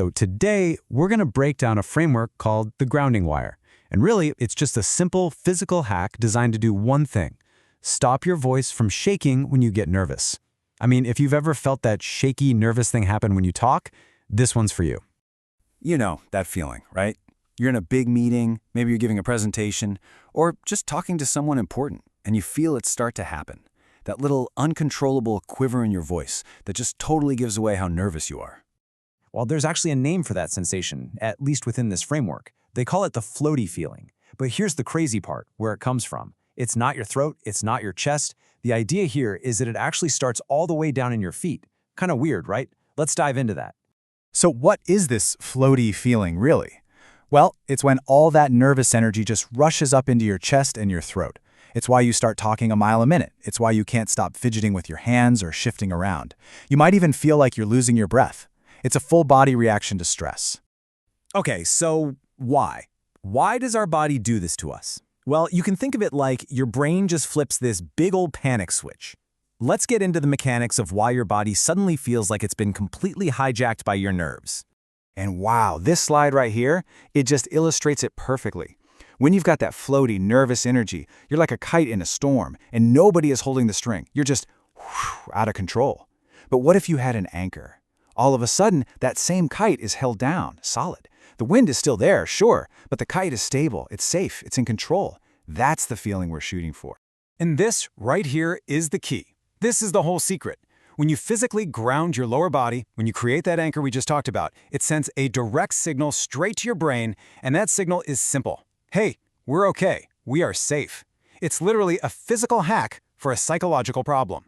So today, we're going to break down a framework called the grounding wire. And really, it's just a simple physical hack designed to do one thing: stop your voice from shaking when you get nervous. I mean, if you've ever felt that shaky, nervous thing happen when you talk, this one's for you. You know, that feeling, right? You're in a big meeting, maybe you're giving a presentation, or just talking to someone important, and you feel it start to happen. That little uncontrollable quiver in your voice that just totally gives away how nervous you are. Well, there's actually a name for that sensation, at least within this framework. They call it the floaty feeling. But here's the crazy part, where it comes from. It's not your throat, it's not your chest. The idea here is that it actually starts all the way down in your feet. Kind of weird, right? Let's dive into that. So what is this floaty feeling really? Well, it's when all that nervous energy just rushes up into your chest and your throat. It's why you start talking a mile a minute. It's why you can't stop fidgeting with your hands or shifting around. You might even feel like you're losing your breath. It's a full body reaction to stress. Okay, so why? Why does our body do this to us? Well, you can think of it like your brain just flips this big old panic switch. Let's get into the mechanics of why your body suddenly feels like it's been completely hijacked by your nerves. And wow, this slide right here, it just illustrates it perfectly. When you've got that floaty, nervous energy, you're like a kite in a storm, and nobody is holding the string. You're just out of control. But what if you had an anchor? All of a sudden, that same kite is held down, solid. The wind is still there, sure, but the kite is stable, it's safe, it's in control. That's the feeling we're shooting for. And this right here is the key. This is the whole secret. When you physically ground your lower body, when you create that anchor we just talked about, it sends a direct signal straight to your brain, and that signal is simple. Hey, we're okay. We are safe. It's literally a physical hack for a psychological problem.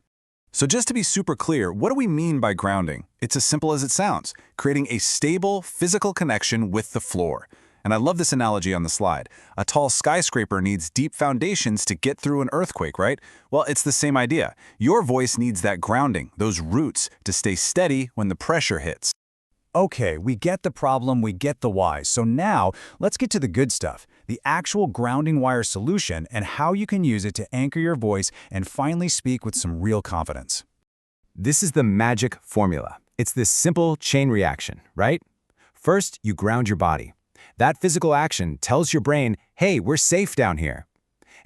So just to be super clear, what do we mean by grounding? It's as simple as it sounds, creating a stable, physical connection with the floor. And I love this analogy on the slide. A tall skyscraper needs deep foundations to get through an earthquake, right? Well, it's the same idea. Your voice needs that grounding, those roots, to stay steady when the pressure hits. Okay, we get the problem, we get the why. So now, let's get to the good stuff, the actual grounding wire solution and how you can use it to anchor your voice and finally speak with some real confidence. This is the magic formula. It's this simple chain reaction, right? First, you ground your body. That physical action tells your brain, hey, we're safe down here.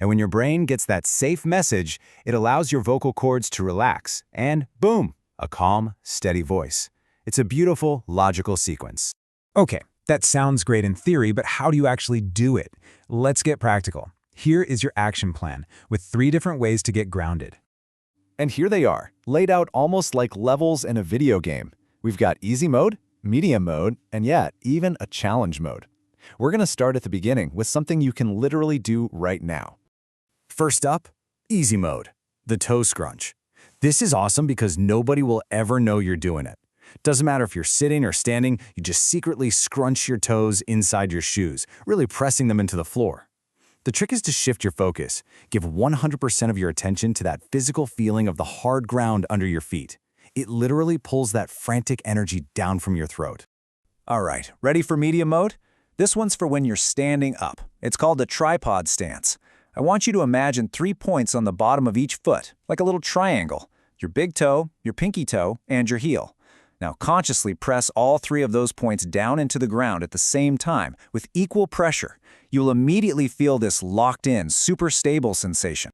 And when your brain gets that safe message, it allows your vocal cords to relax, and boom, a calm, steady voice. It's a beautiful, logical sequence. Okay, that sounds great in theory, but how do you actually do it? Let's get practical. Here is your action plan, with 3 different ways to get grounded. And here they are, laid out almost like levels in a video game. We've got easy mode, medium mode, and yeah, even a challenge mode. We're going to start at the beginning with something you can literally do right now. First up, easy mode, the toe scrunch. This is awesome because nobody will ever know you're doing it. Doesn't matter if you're sitting or standing, you just secretly scrunch your toes inside your shoes, really pressing them into the floor. The trick is to shift your focus. Give 100% of your attention to that physical feeling of the hard ground under your feet. It literally pulls that frantic energy down from your throat. All right, ready for medium mode? This one's for when you're standing up. It's called the tripod stance. I want you to imagine 3 points on the bottom of each foot, like a little triangle: your big toe, your pinky toe, and your heel. Now consciously press all 3 of those points down into the ground at the same time with equal pressure. You'll immediately feel this locked-in, super stable sensation.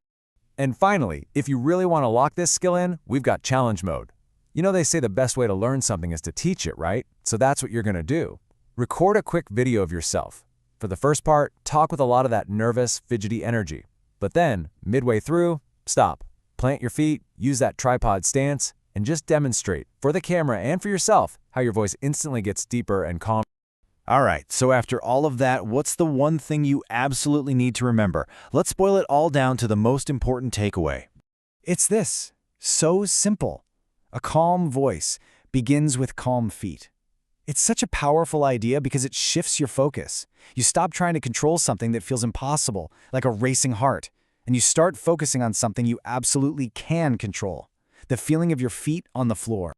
And finally, if you really want to lock this skill in, we've got challenge mode. You know they say the best way to learn something is to teach it, right? So that's what you're going to do. Record a quick video of yourself. For the first part, talk with a lot of that nervous, fidgety energy. But then, midway through, stop. Plant your feet, use that tripod stance, and just demonstrate, for the camera and for yourself, how your voice instantly gets deeper and calmer. All right, so after all of that, what's the one thing you absolutely need to remember? Let's boil it all down to the most important takeaway. It's this. So simple. A calm voice begins with calm feet. It's such a powerful idea because it shifts your focus. You stop trying to control something that feels impossible, like a racing heart, and you start focusing on something you absolutely can control: the feeling of your feet on the floor.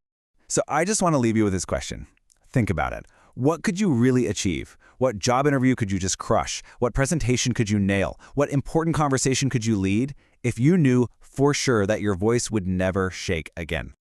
So I just want to leave you with this question. Think about it. What could you really achieve? What job interview could you just crush? What presentation could you nail? What important conversation could you lead if you knew for sure that your voice would never shake again?